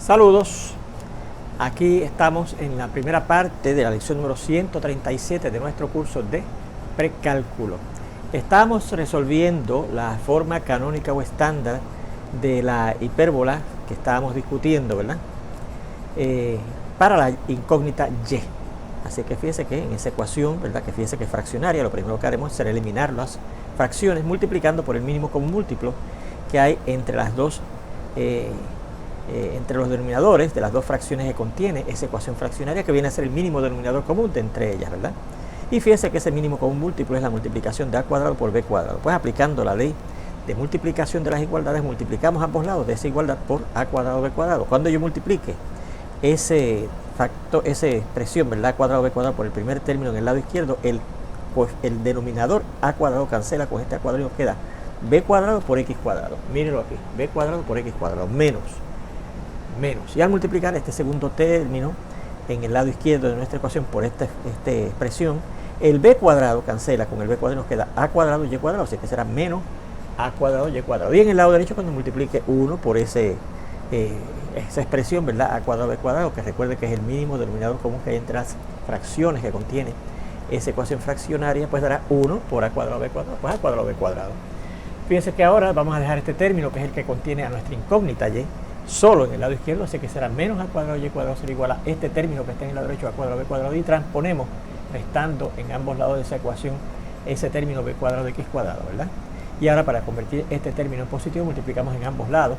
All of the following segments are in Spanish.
Saludos, aquí estamos en la primera parte de la lección número 137 de nuestro curso de precálculo. Estamos resolviendo la forma canónica o estándar de la hipérbola que estábamos discutiendo, ¿verdad? Para la incógnita y. Así que fíjese que en esa ecuación, ¿verdad? Que fíjese que es fraccionaria, lo primero que haremos será eliminar las fracciones multiplicando por el mínimo común múltiplo que hay entre las dos entre los denominadores de las dos fracciones que contiene esa ecuación fraccionaria, que viene a ser el mínimo denominador común de entre ellas, ¿verdad? Y fíjese que ese mínimo común múltiplo es la multiplicación de a cuadrado por b cuadrado. Pues aplicando la ley de multiplicación de las igualdades, multiplicamos ambos lados de esa igualdad por a cuadrado b cuadrado. Cuando yo multiplique esa expresión, ¿verdad? A cuadrado b cuadrado por el primer término en el lado izquierdo, el denominador a cuadrado cancela con este a cuadrado y nos queda b cuadrado por x cuadrado. Mírenlo aquí, b cuadrado por x cuadrado menos. Y al multiplicar este segundo término en el lado izquierdo de nuestra ecuación por esta expresión, el b cuadrado cancela con el b cuadrado y nos queda a cuadrado y cuadrado, así que será menos a cuadrado y cuadrado. Y en el lado derecho, cuando multiplique 1 por esa expresión, ¿verdad? A cuadrado b cuadrado, que recuerde que es el mínimo denominador común que hay entre las fracciones que contiene esa ecuación fraccionaria, pues dará 1 por a cuadrado b cuadrado, pues a cuadrado b cuadrado. Fíjense que ahora vamos a dejar este término, que es el que contiene a nuestra incógnita y, solo en el lado izquierdo, así que será menos a cuadrado y cuadrado será igual a este término que está en el lado derecho, a cuadrado b cuadrado, y transponemos restando en ambos lados de esa ecuación ese término b cuadrado de x cuadrado, ¿verdad? Y ahora, para convertir este término en positivo, multiplicamos en ambos lados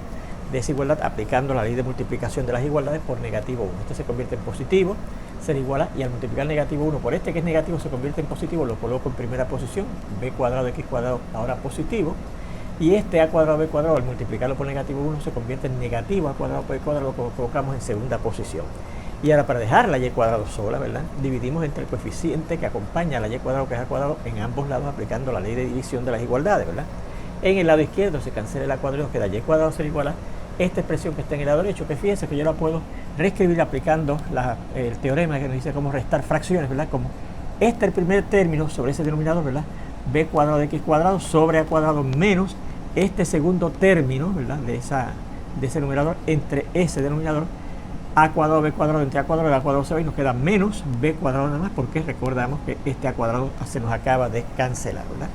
de esa igualdad aplicando la ley de multiplicación de las igualdades por negativo 1. Este se convierte en positivo, será igual a, y al multiplicar negativo 1 por este que es negativo se convierte en positivo, lo coloco en primera posición, b cuadrado de x cuadrado ahora positivo. Y este a cuadrado b cuadrado, al multiplicarlo por negativo 1, se convierte en negativo a cuadrado b cuadrado, lo colocamos en segunda posición. Y ahora, para dejar la y cuadrado sola, ¿verdad? Dividimos entre el coeficiente que acompaña a la y cuadrado, que es a cuadrado, en ambos lados, aplicando la ley de división de las igualdades, ¿verdad? En el lado izquierdo se cancela el a cuadrado y nos queda y cuadrado será igual a esta expresión que está en el lado derecho, que fíjense que yo la puedo reescribir aplicando el teorema que nos dice cómo restar fracciones, ¿verdad? Como el primer término sobre ese denominador, ¿verdad? B cuadrado de x cuadrado sobre a cuadrado menos este segundo término, ¿verdad? De ese numerador entre ese denominador, a cuadrado b cuadrado entre a cuadrado y a cuadrado se va y nos queda menos b cuadrado nada más, porque recordamos que este a cuadrado se nos acaba de cancelar, ¿verdad?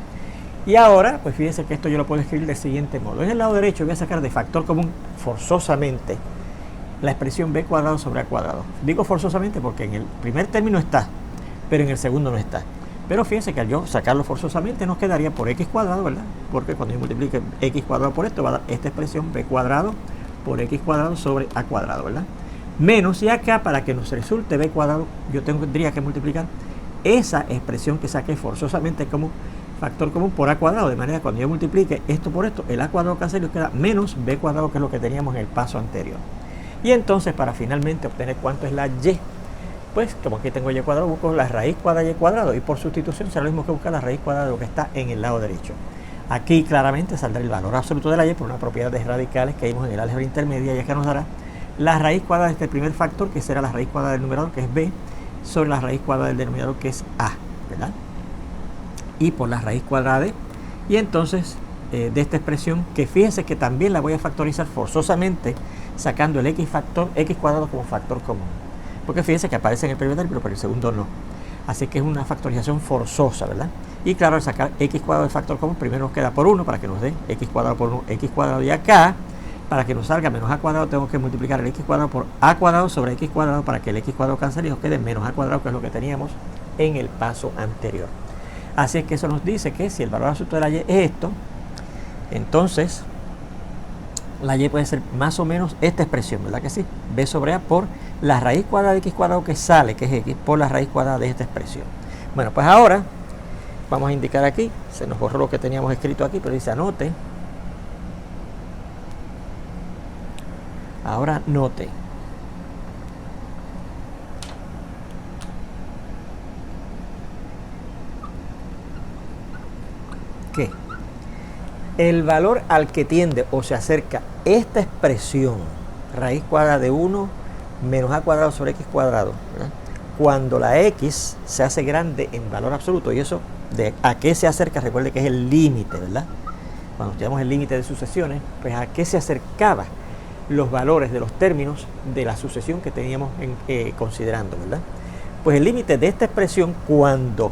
Y ahora, pues fíjense que esto yo lo puedo escribir del siguiente modo. En el lado derecho voy a sacar de factor común forzosamente la expresión b cuadrado sobre a cuadrado. Digo forzosamente porque en el primer término está, pero en el segundo no está. Pero fíjense que al yo sacarlo forzosamente nos quedaría por x cuadrado, ¿verdad? Porque cuando yo multiplique x cuadrado por esto va a dar esta expresión b cuadrado por x cuadrado sobre a cuadrado, ¿verdad? Menos, y acá, para que nos resulte b cuadrado, yo tendría que multiplicar esa expresión que saqué forzosamente como factor común por a cuadrado, de manera que cuando yo multiplique esto por esto, el a cuadrado cancela y nos queda menos b cuadrado, que es lo que teníamos en el paso anterior. Y entonces, para finalmente obtener cuánto es la y, pues como aquí tengo y cuadrado, busco la raíz cuadrada de y cuadrado, y por sustitución será lo mismo que buscar la raíz cuadrada de lo que está en el lado derecho. Aquí claramente saldrá el valor absoluto de la y por una propiedad de radicales que vimos en el álgebra intermedia, y acá nos dará la raíz cuadrada de este primer factor, que será la raíz cuadrada del numerador, que es b, sobre la raíz cuadrada del denominador, que es a, ¿verdad? Y por la raíz cuadrada de, y entonces de esta expresión, que fíjense que también la voy a factorizar forzosamente sacando el x cuadrado como factor común, porque fíjense que aparece en el primer término, pero el segundo no. Así que es una factorización forzosa, ¿verdad? Y claro, al sacar x cuadrado del factor común, primero nos queda por 1 para que nos dé x cuadrado por 1, x cuadrado, y acá, para que nos salga menos a cuadrado, tengo que multiplicar el x cuadrado por a cuadrado sobre x cuadrado para que el x cuadrado cancele y nos quede menos a cuadrado, que es lo que teníamos en el paso anterior. Así es que eso nos dice que si el valor absoluto de la y es esto, entonces la y puede ser más o menos esta expresión, ¿verdad que sí? B sobre a por la raíz cuadrada de x cuadrado que sale, que es x, por la raíz cuadrada de esta expresión. Bueno, pues ahora vamos a indicar aquí, se nos borró lo que teníamos escrito aquí, pero dice anote. Ahora note que el valor al que tiende o se acerca esta expresión, raíz cuadrada de 1 menos a cuadrado sobre x cuadrado, ¿verdad? Cuando la x se hace grande en valor absoluto, y eso de a qué se acerca, recuerde que es el límite, ¿verdad? Cuando tenemos el límite de sucesiones, pues a qué se acercaba los valores de los términos de la sucesión que teníamos considerando, ¿verdad? Pues el límite de esta expresión, cuando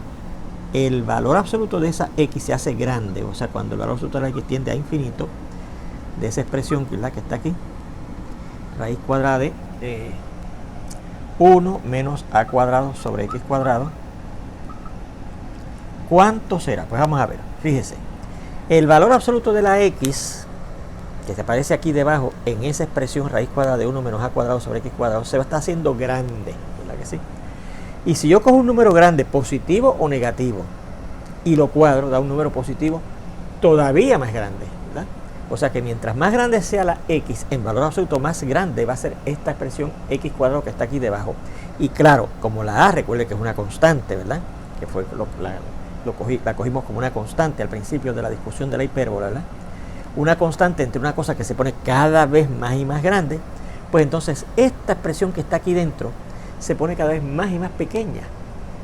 el valor absoluto de esa x se hace grande, o sea, cuando el valor absoluto de la x tiende a infinito, de esa expresión, ¿verdad?, que está aquí, raíz cuadrada de 1 menos a cuadrado sobre x cuadrado, ¿cuánto será? Pues vamos a ver, fíjese, el valor absoluto de la x, que se aparece aquí debajo en esa expresión raíz cuadrada de 1 menos a cuadrado sobre x cuadrado, se va a estar haciendo grande, ¿verdad que sí? Y si yo cojo un número grande, positivo o negativo, y lo cuadro, da un número positivo todavía más grande, ¿verdad? O sea que mientras más grande sea la x en valor absoluto, más grande va a ser esta expresión x cuadrado que está aquí debajo. Y claro, como la a, recuerde que es una constante, ¿verdad? Que fue la cogimos como una constante al principio de la discusión de la hipérbola, ¿verdad? Una constante entre una cosa que se pone cada vez más y más grande, pues entonces esta expresión que está aquí dentro se pone cada vez más y más pequeña,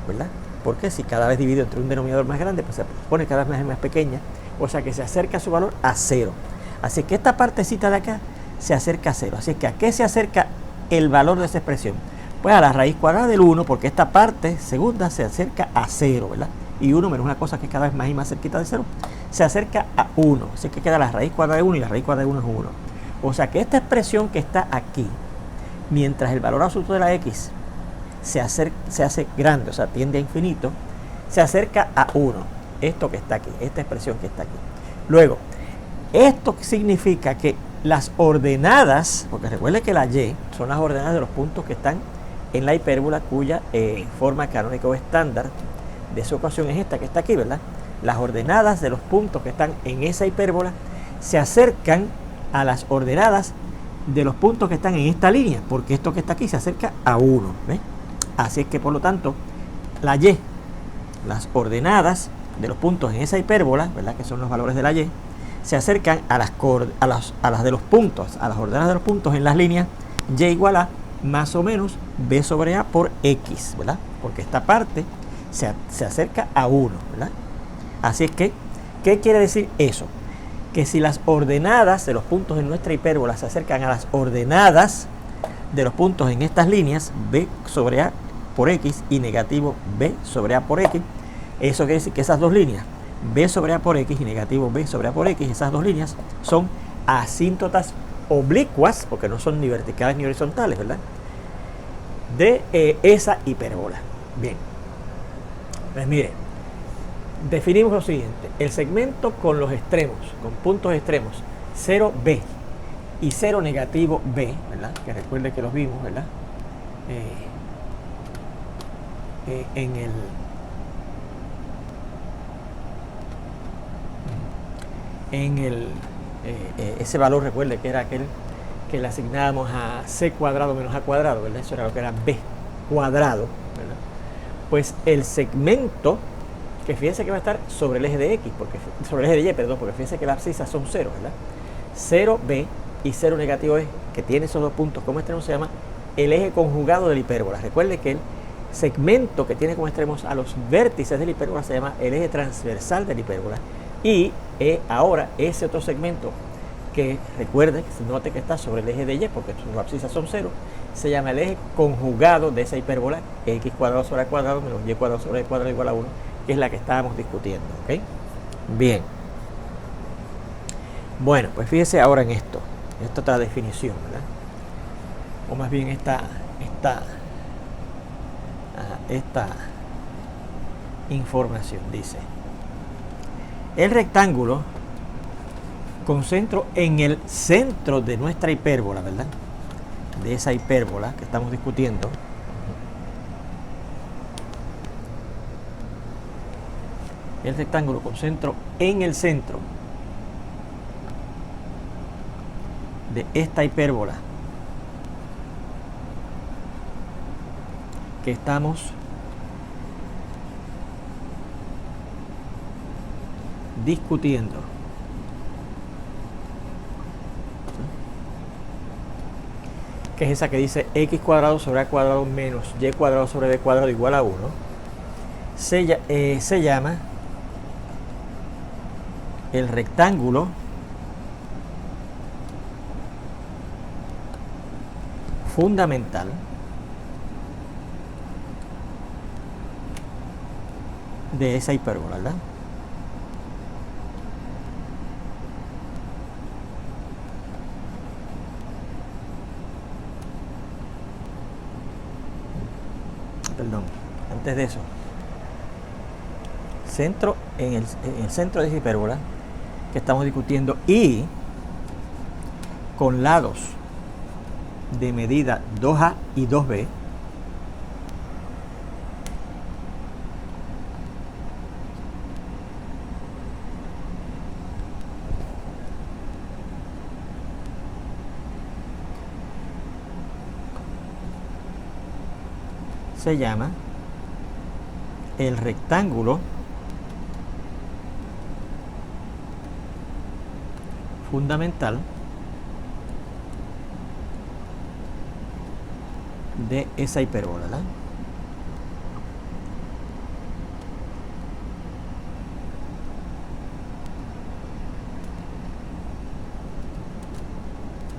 ¿verdad? Porque si cada vez divido entre un denominador más grande, pues se pone cada vez más y más pequeña, o sea que se acerca su valor a 0. Así que esta partecita de acá se acerca a 0. Así que ¿a qué se acerca el valor de esa expresión? Pues a la raíz cuadrada del 1, porque esta parte segunda se acerca a 0, ¿verdad? Y 1 menos una cosa que es cada vez más y más cerquita de 0, se acerca a 1. Así que queda la raíz cuadrada de 1 y la raíz cuadrada de 1 es 1. O sea que esta expresión que está aquí, mientras el valor absoluto de la x se hace grande, o sea, tiende a infinito, se acerca a 1. Esto que está aquí, esta expresión que está aquí. Luego, esto significa que las ordenadas, porque recuerde que la y son las ordenadas de los puntos que están en la hipérbola, cuya forma canónica o estándar de esa ecuación es esta que está aquí, ¿verdad? Las ordenadas de los puntos que están en esa hipérbola se acercan a las ordenadas de los puntos que están en esta línea, porque esto que está aquí se acerca a 1, ¿ves? Así es que, por lo tanto, la y, las ordenadas de los puntos en esa hipérbola, ¿verdad?, que son los valores de la y, se acercan a las de los puntos, a las ordenadas de los puntos en las líneas y igual a más o menos b sobre a por x, ¿verdad? Porque esta parte se acerca a 1, ¿verdad? Así es que, ¿qué quiere decir eso? Que si las ordenadas de los puntos en nuestra hipérbola se acercan a las ordenadas de los puntos en estas líneas, b sobre a por x y negativo b sobre a por x, eso quiere decir que esas dos líneas, b sobre a por x y negativo b sobre a por x, esas dos líneas son asíntotas oblicuas, porque no son ni verticales ni horizontales, ¿verdad?, de esa hipérbola. Bien, pues mire, definimos lo siguiente: el segmento con los extremos, con puntos extremos 0b y 0 negativo b, ¿verdad?, que recuerde que los vimos, ¿verdad?, ese valor, recuerde que era aquel que le asignábamos a c cuadrado menos a cuadrado, ¿verdad? Eso era lo que era b cuadrado, ¿verdad? Pues el segmento, que fíjense que va a estar sobre el eje de x, sobre el eje de y, perdón, porque fíjense que las abscisas son 0, ¿verdad? 0b y 0 negativo b, que tiene esos dos puntos como extremos, se llama el eje conjugado de la hipérbola. Recuerde que el segmento que tiene como extremos a los vértices de la hipérbola se llama el eje transversal de la hipérbola. Y ahora ese otro segmento, que recuerde, que se note que está sobre el eje de y, porque sus abscisas son 0, se llama el eje conjugado de esa hipérbola, x cuadrado sobre a cuadrado menos y cuadrado sobre a cuadrado igual a 1, que es la que estábamos discutiendo, ¿ok? Bien. Bueno, pues fíjese ahora en esta otra definición, ¿verdad? O más bien esta información dice: el rectángulo con centro en el centro de nuestra hipérbola, ¿verdad?, de esa hipérbola que estamos discutiendo, el rectángulo con centro en el centro de esta hipérbola que estamos discutiendo, que es esa que dice x cuadrado sobre a cuadrado menos y cuadrado sobre b cuadrado igual a 1, se llama el rectángulo fundamental de esa hipérbola, ¿verdad? Perdón, antes de eso, en el centro de esa hipérbola que estamos discutiendo y con lados de medida 2a y 2b, se llama el rectángulo fundamental de esa hipérbola, ¿verdad?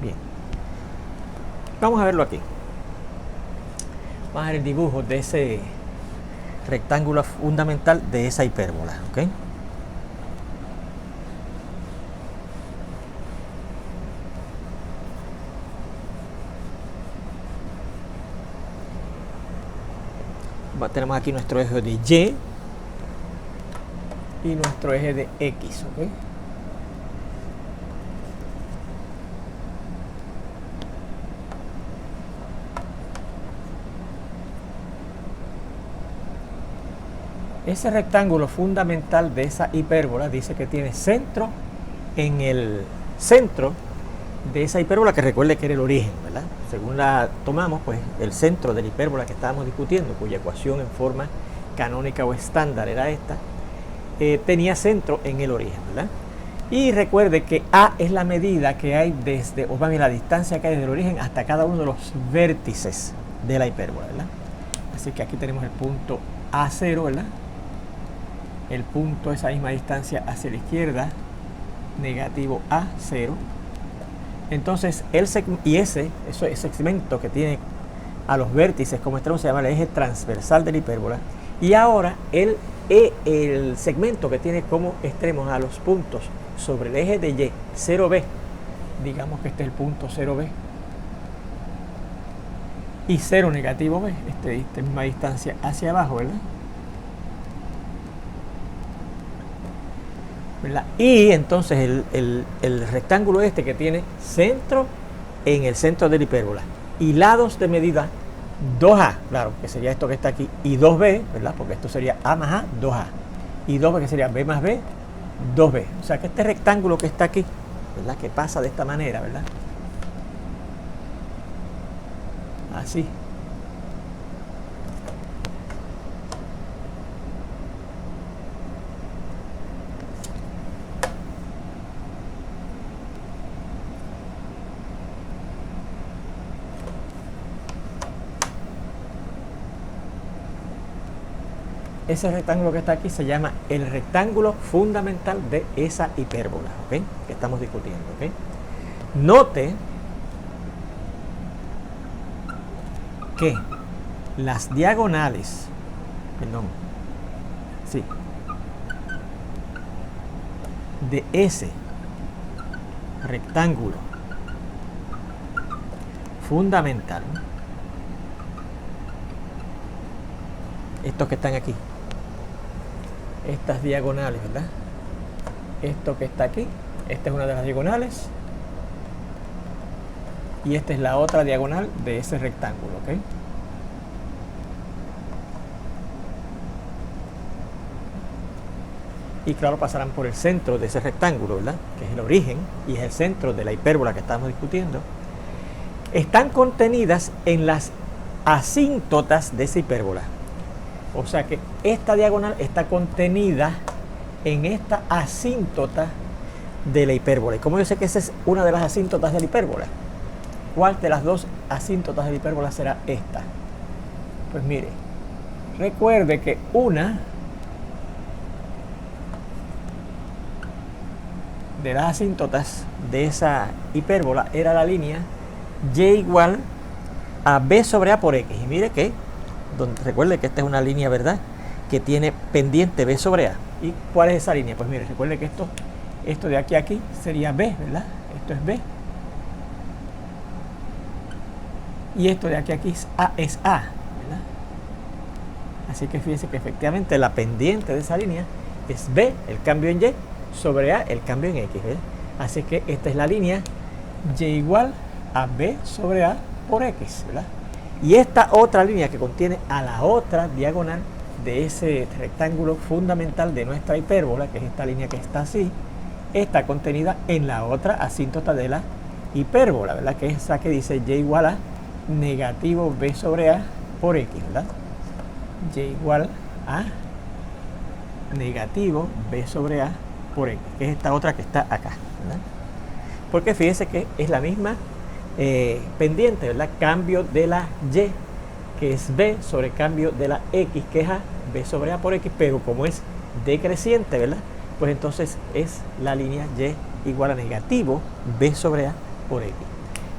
Bien, vamos a verlo aquí. Vamos a ver el dibujo de ese rectángulo fundamental de esa hipérbola, ¿ok? Tenemos aquí nuestro eje de Y y nuestro eje de X, ¿ok? Ese rectángulo fundamental de esa hipérbola dice que tiene centro en el centro de esa hipérbola, que recuerde que era el origen, ¿verdad? Según la tomamos, pues el centro de la hipérbola que estábamos discutiendo, cuya ecuación en forma canónica o estándar era esta, tenía centro en el origen, ¿verdad? Y recuerde que A es la medida que hay desde, o más bien la distancia que hay desde el origen hasta cada uno de los vértices de la hipérbola, ¿verdad? Así que aquí tenemos el punto A0, ¿verdad? El punto, esa misma distancia hacia la izquierda, negativo A0. Entonces, ese segmento que tiene a los vértices como extremo se llama el eje transversal de la hipérbola. Y ahora el segmento que tiene como extremos a los puntos sobre el eje de Y, 0B, digamos que este es el punto 0B, y 0 negativo B, esta misma distancia hacia abajo, ¿verdad? Y entonces el rectángulo este que tiene centro en el centro de la hipérbola y lados de medida 2A, claro, que sería esto que está aquí, y 2B, ¿verdad? Porque esto sería A más A, 2A, y 2B que sería B más B, 2B. O sea que este rectángulo que está aquí, ¿verdad? Que pasa de esta manera, ¿verdad? Así. Ese rectángulo que está aquí se llama el rectángulo fundamental de esa hipérbola, ¿ok? Que estamos discutiendo, ¿ok? Note que las diagonales, de ese rectángulo fundamental, estos que están aquí, estas diagonales, ¿verdad? Esto que está aquí, esta es una de las diagonales y esta es la otra diagonal de ese rectángulo, ¿ok? Y claro, pasarán por el centro de ese rectángulo, ¿verdad? Que es el origen y es el centro de la hipérbola que estamos discutiendo. Están contenidas en las asíntotas de esa hipérbola. O sea que esta diagonal está contenida en esta asíntota de la hipérbola. ¿Y cómo yo sé que esa es una de las asíntotas de la hipérbola? ¿Cuál de las dos asíntotas de la hipérbola será esta? Pues mire, recuerde que una de las asíntotas de esa hipérbola era la línea y igual a b sobre a por x. Y mire que, recuerde que esta es una línea, ¿verdad?, que tiene pendiente b sobre a. ¿Y cuál es esa línea? Pues mire, recuerde que esto de aquí a aquí sería b, ¿verdad? Esto es b. Y esto de aquí a aquí es a, ¿verdad? Así que fíjense que efectivamente la pendiente de esa línea es b, el cambio en y, sobre a, el cambio en x, ¿verdad? Así que esta es la línea y igual a b sobre a por x, ¿verdad? Y esta otra línea que contiene a la otra diagonal de ese rectángulo fundamental de nuestra hipérbola, que es esta línea que está así, está contenida en la otra asíntota de la hipérbola, ¿verdad? Que es esa que dice y igual a negativo b sobre a por x, ¿verdad? Y igual a negativo b sobre a por x, que es esta otra que está acá, ¿verdad? Porque fíjense que es la misma pendiente, ¿verdad? Cambio de la y, que es b, sobre cambio de la x, que es a, b sobre a por x, pero como es decreciente, ¿verdad? Pues entonces es la línea y igual a negativo b sobre a por x.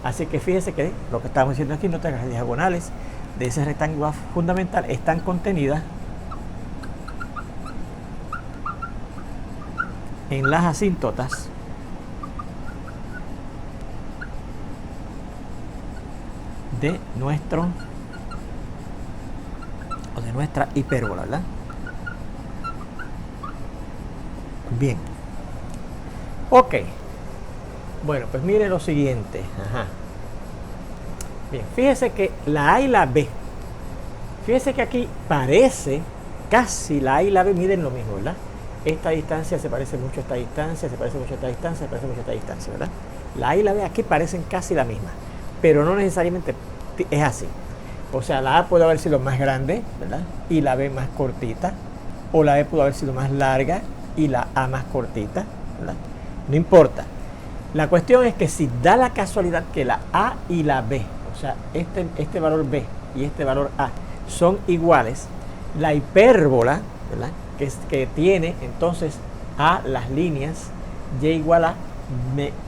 Así que fíjense que lo que estamos diciendo aquí, nota que las diagonales de ese rectángulo fundamental están contenidas en las asíntotas de nuestra hipérbola, ¿verdad? Bien. Ok. Bueno, pues mire lo siguiente. Ajá. Bien, fíjese que la A y la B. Fíjese que aquí parece casi la A y la B miden lo mismo, ¿verdad? Esta distancia se parece mucho a esta distancia, se parece mucho a esta distancia, se parece mucho a esta distancia, ¿verdad? La A y la B aquí parecen casi la misma, pero no necesariamente es así. O sea, la A puede haber sido más grande, ¿verdad?, y la B más cortita, o la B pudo haber sido más larga y la A más cortita, ¿verdad? No importa. La cuestión es que si da la casualidad que la A y la B, o sea, este valor B y este valor A son iguales, la hipérbola, ¿verdad?, que tiene entonces a las líneas y igual a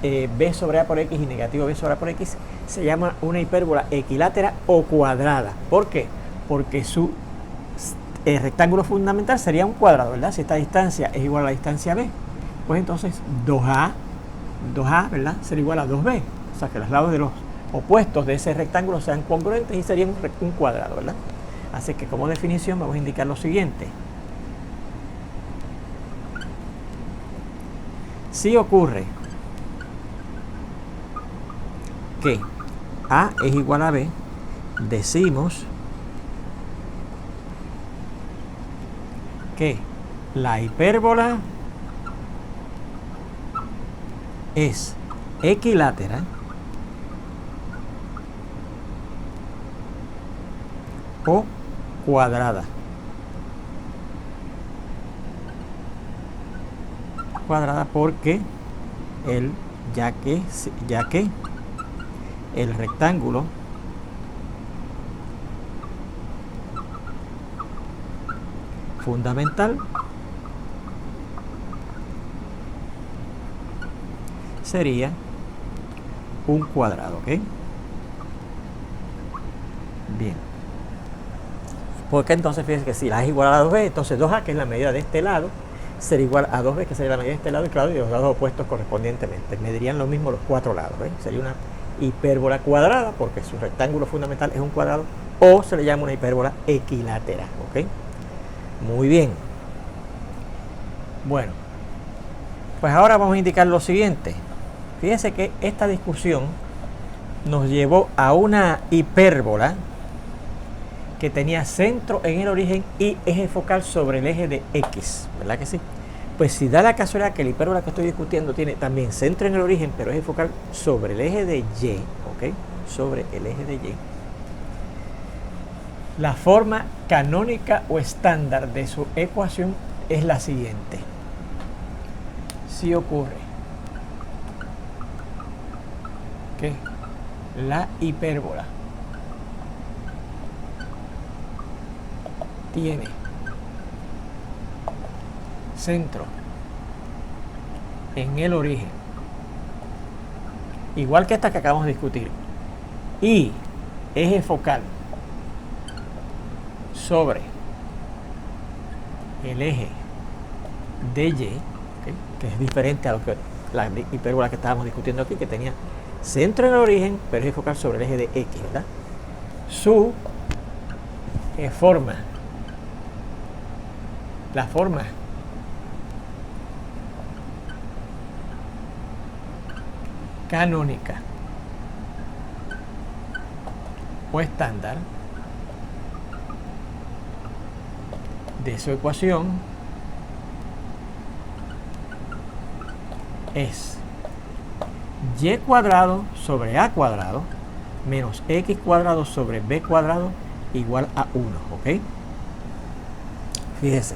b sobre a por x y negativo b sobre a por x, se llama una hipérbola equilátera o cuadrada. ¿Por qué? Porque su rectángulo fundamental sería un cuadrado, ¿verdad? Si esta distancia es igual a la distancia b, pues entonces 2a, ¿verdad?, será igual a 2b. O sea, que los lados de los opuestos de ese rectángulo sean congruentes y sería un cuadrado, ¿verdad? Así que como definición vamos a indicar lo siguiente. Si ocurre que A es igual a B, decimos que la hipérbola es equilátera o cuadrada. Cuadrada porque ya que el rectángulo fundamental sería un cuadrado, ¿ok? Bien. Porque entonces fíjense que si la A es igual a 2b, entonces 2a, que es la medida de este lado, será igual a 2b, que sería la medida de este lado, y claro, y los lados opuestos correspondientemente. Medirían lo mismo los cuatro lados, ¿eh? Sería una hipérbola cuadrada, porque su rectángulo fundamental es un cuadrado, o se le llama una hipérbola equilátera, ¿ok? Muy bien. Bueno, pues ahora vamos a indicar lo siguiente. Fíjense que esta discusión nos llevó a una hipérbola que tenía centro en el origen y eje focal sobre el eje de X, ¿verdad que sí? Pues si da la casualidad que la hipérbola que estoy discutiendo tiene también centro en el origen, pero eje focal sobre el eje de Y, ¿ok? Sobre el eje de Y. La forma canónica o estándar de su ecuación es la siguiente. Si ocurre que la hipérbola tiene centro en el origen, igual que esta que acabamos de discutir, y eje focal sobre el eje DY, ¿okay? Que es diferente a lo que la hipérbola que estábamos discutiendo aquí, que tenía centro en el origen, pero eje focal sobre el eje de X, ¿verdad? Su forma, la forma canónica o estándar de su ecuación es y cuadrado sobre a cuadrado menos x cuadrado sobre b cuadrado igual a 1, ¿ok? Fíjese,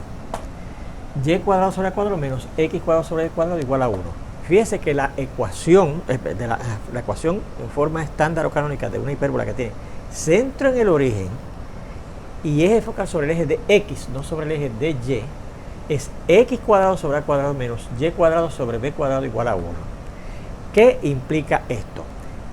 y cuadrado sobre a cuadrado menos x cuadrado sobre b cuadrado igual a 1. Fíjese que la ecuación, la ecuación en forma estándar o canónica de una hipérbola que tiene centro en el origen y eje focal sobre el eje de x, no sobre el eje de y, es x cuadrado sobre a cuadrado menos y cuadrado sobre b cuadrado igual a 1. ¿Qué implica esto?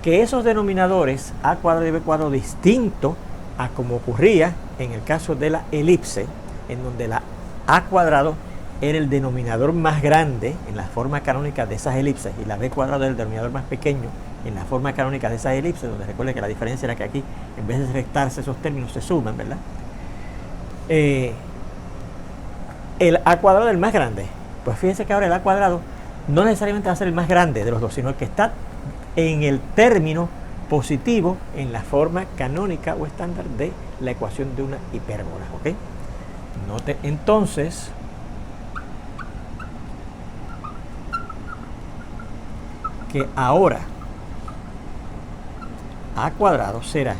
Que esos denominadores a cuadrado y b cuadrado, distinto a como ocurría en el caso de la elipse, en donde la a cuadrado era el denominador más grande en la forma canónica de esas elipses y la b cuadrado era el denominador más pequeño en la forma canónica de esas elipses, donde recuerden que la diferencia era que aquí, en vez de restarse esos términos, se suman, ¿verdad? El a cuadrado es el más grande. Pues fíjense que ahora el a cuadrado no necesariamente va a ser el más grande de los dos, sino el que está en el término positivo en la forma canónica o estándar de la ecuación de una hipérbola, ¿ok? Note entonces que ahora a cuadrado será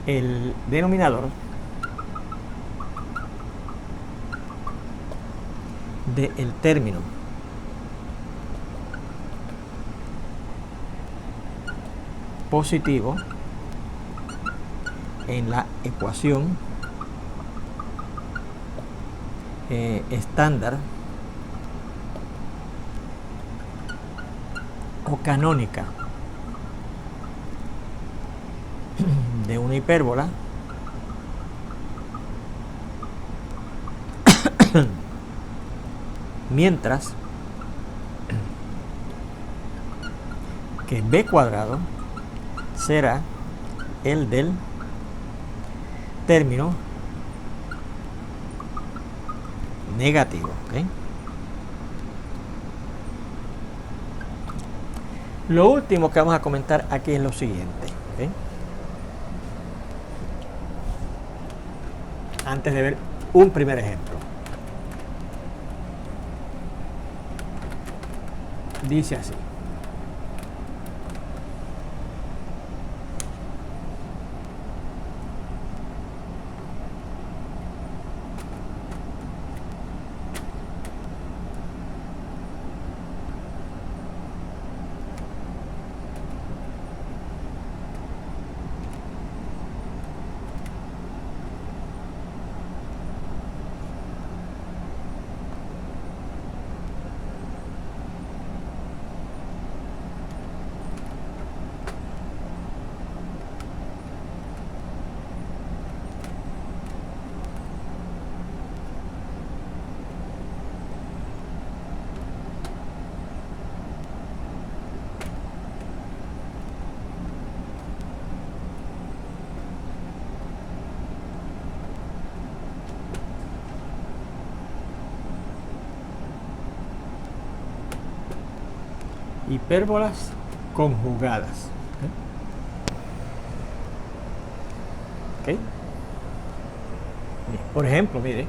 el denominador del término positivo en la ecuación estándar o canónica de una hipérbola mientras que b cuadrado será el del término negativo, ¿okay? Lo último que vamos a comentar aquí es lo siguiente, ¿okay? Antes de ver un primer ejemplo. Dice así. Hipérbolas conjugadas. ¿Okay? Bien, por ejemplo, mire,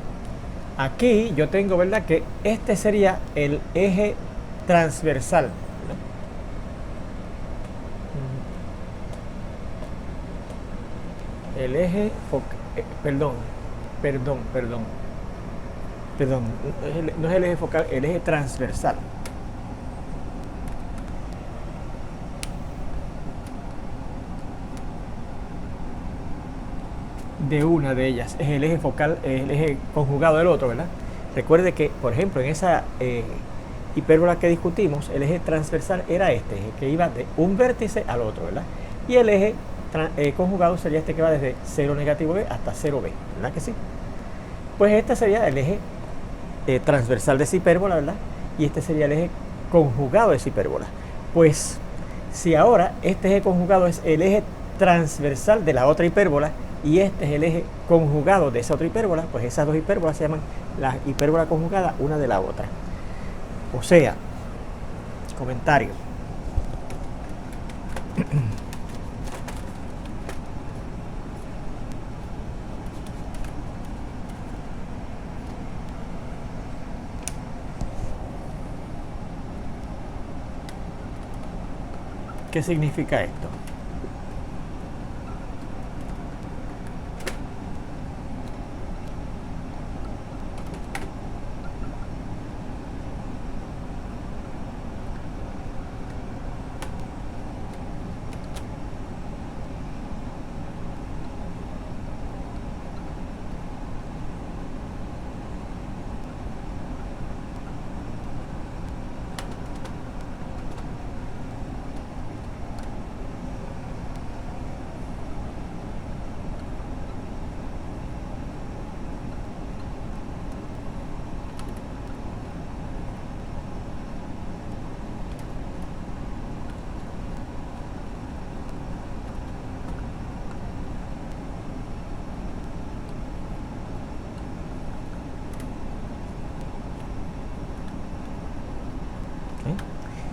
aquí yo tengo, ¿verdad?, que este sería el eje transversal, ¿verdad? El eje perdón, no es el eje focal, el eje transversal. De una de ellas es el eje focal, el eje conjugado del otro, ¿verdad? Recuerde que, por ejemplo, en esa hipérbola que discutimos, el eje transversal era este, que iba de un vértice al otro, ¿verdad? Y el eje conjugado sería este que va desde 0 negativo b hasta 0b, ¿verdad que sí? Pues este sería el eje transversal de esa hipérbola, ¿verdad? Y este sería el eje conjugado de esa hipérbola. Pues si ahora este eje conjugado es el eje transversal de la otra hipérbola y este es el eje conjugado de esa otra hipérbola, pues esas dos hipérbolas se llaman la hipérbola conjugada una de la otra. O sea, comentario. ¿Qué significa esto?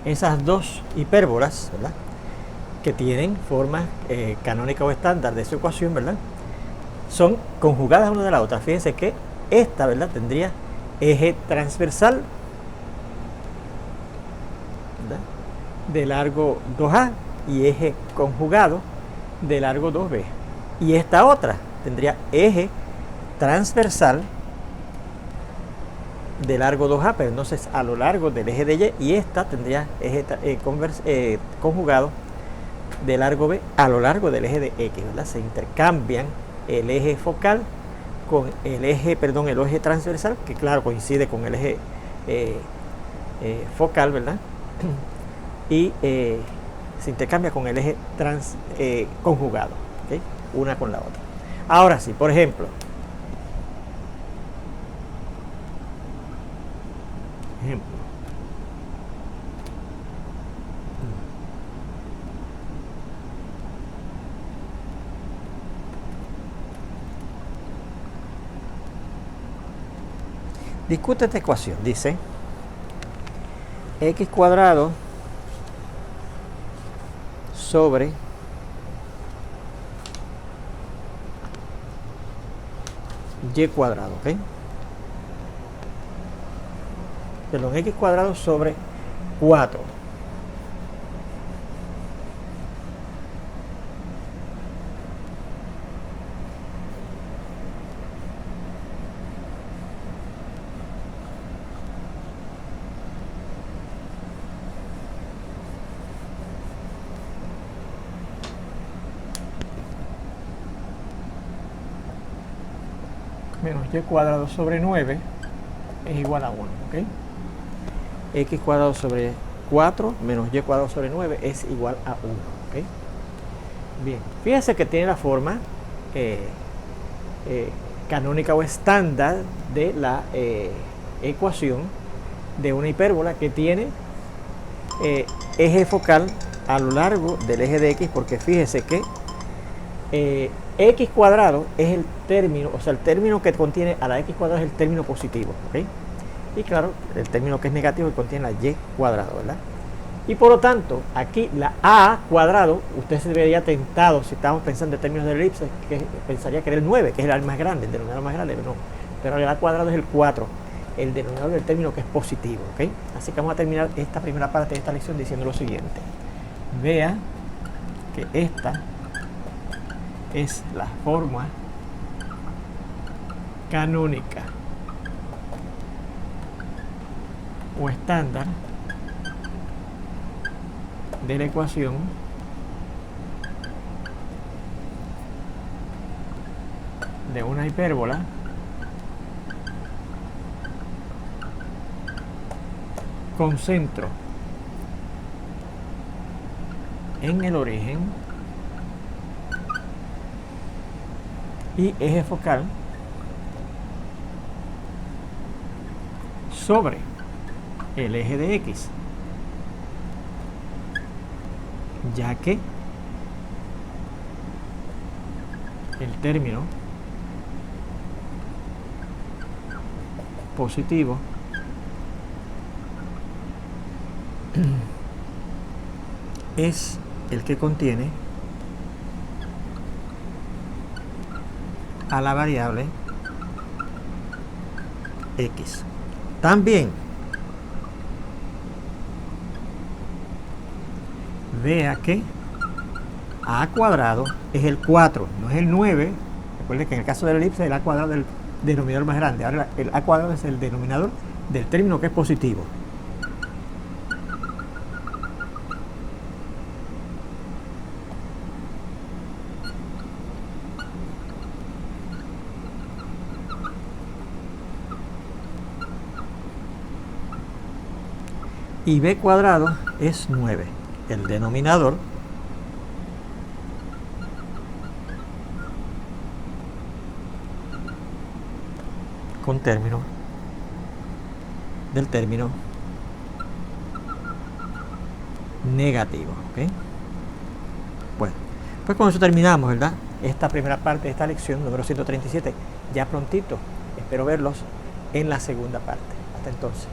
Esas dos hipérbolas, ¿verdad?, que tienen forma canónica o estándar de su ecuación, ¿verdad?, son conjugadas una de la otra. Fíjense que esta, ¿verdad?, tendría eje transversal, ¿verdad?, de largo 2a y eje conjugado de largo 2b. Y esta otra tendría eje transversal de largo 2a, pero entonces a lo largo del eje de y, y esta tendría eje conjugado de largo b a lo largo del eje de x, ¿verdad? Se intercambian el eje focal con el eje, perdón, el eje transversal, que claro coincide con el eje focal, ¿verdad? Y se intercambia con el eje conjugado, ¿okay?, una con la otra. Ahora sí, por ejemplo, discute esta ecuación. Dice x cuadrado sobre y cuadrado, ¿ok? Perdón, x cuadrado sobre 4 menos y cuadrado sobre 9 es igual a 1, ¿ok? X cuadrado sobre 4 menos y cuadrado sobre 9 es igual a 1, ¿ok? Bien, fíjense que tiene la forma canónica o estándar de la ecuación de una hipérbola que tiene eje focal a lo largo del eje de x, porque fíjese que x cuadrado es el término, o sea, el término que contiene a la x cuadrado es el término positivo, ¿ok? Y claro, el término que es negativo que contiene la y cuadrado, ¿verdad? Y por lo tanto, aquí la a cuadrado, usted se vería tentado, si estamos pensando en términos de elipse, que pensaría que era el 9, que es el más grande, el denominador más grande, pero no. Pero el a cuadrado es el 4, el denominador del término que es positivo, ¿ok? Así que vamos a terminar esta primera parte de esta lección diciendo lo siguiente. Vea que esta es la forma canónica o estándar de la ecuación de una hipérbola con centro en el origen y eje focal sobre el eje de X, ya que el término positivo es el que contiene a la variable X. También vea que a cuadrado es el 4, no es el 9. Recuerde que en el caso de la elipse el a cuadrado es el denominador más grande. Ahora el a cuadrado es el denominador del término que es positivo. Y b cuadrado es 9, el denominador con término del término negativo. ¿Okay? Bueno, pues con eso terminamos, ¿verdad? Esta primera parte de esta lección número 137. Ya prontito, espero verlos en la segunda parte. Hasta entonces.